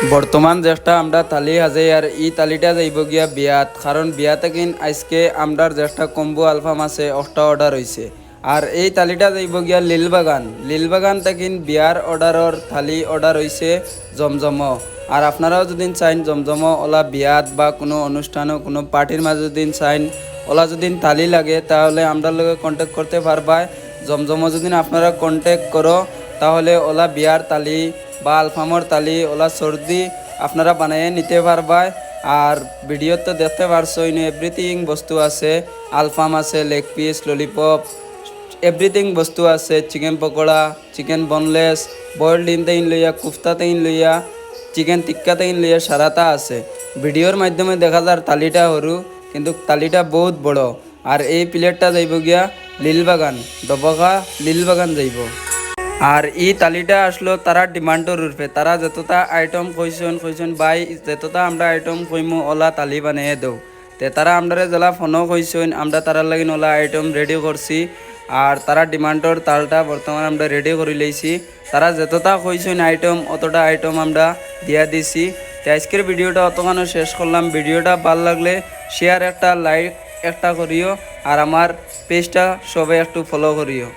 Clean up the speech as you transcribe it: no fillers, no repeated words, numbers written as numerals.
বর্তমান যেটা আমরা তালি হাজাই আর ই তালিটা যাইব গিয়া বিয়াত, কারণ বিয়াতে কিন আজকে আমরার যেটা কম্বো আলফাম আছে অষ্টা অর্ডার হয়েছে। আর এই তালিটা যাইব গিয়া লীলবাগান তাকিন বিয়ার অর্ডারর থালি অর্ডার হয়েছে জমজম। আর আপনারাও যদি চাইন জমজম ওলা বিয়াত বা কোনো অনুষ্ঠানও কোনো পার্টির মাঝে যদি চাইন ওলা যদি থালি লাগে তাহলে আমরা লগে কন্ট্যাক্ট করতে পারবা। জমজম যদি আপনারা কন্ট্যাক্ট করো তাহলে ওলা বিয়ার তালি বা আলফামর তালি ওলা সর্দি আপনারা বানিয়ে নিতে পারবা। আর ভিডিও তো দেখতে পারছো এভরিথিং বস্তু আছে, আলফাম আছে, লেগ পিস, ললিপপ, এভরিথিং বস্তু আছে, chicken pakora, chicken boneless, boiled ইন তেইন লইয়া, কুফতা তেইন লইয়া, চিকেন টিক্কা তেইন লইয়া সারাটা আছে। ভিডিওর মাধ্যমে দেখা যার তালিটা সরু কিন্তু তালিটা বহুত বড়। আর এই প্লেটটা যাইব গিয়া লীলবাগান, ডবকা লীলবাগান যাইব। আর ই তালিটা আসলো তারা ডিমান্ডর রূপে, তারা যতটা আইটেম কইসন বাই যতটা আমরা আইটেম কইমু ওলা তালি বানিয়ে দেও। তে তারা আমরা জেলা ফোনও কইসন, আমরা তারার লাগিন ওলা আইটেম রেডি করছি। আর তারা ডিমান্ডর তালটা বর্তমানে আমরা রেডি করে লইছি। তারা যতটা কইসন আইটেম অতটা আইটেম আমরা দিয়া দিছি। তো আজকের ভিডিওটা অতখানো শেষ করলাম। ভিডিওটা ভালো লাগলে শেয়ার একটা, লাইক একটা করিও। আর আমার পেজটা সবাই একটু ফলো করিও।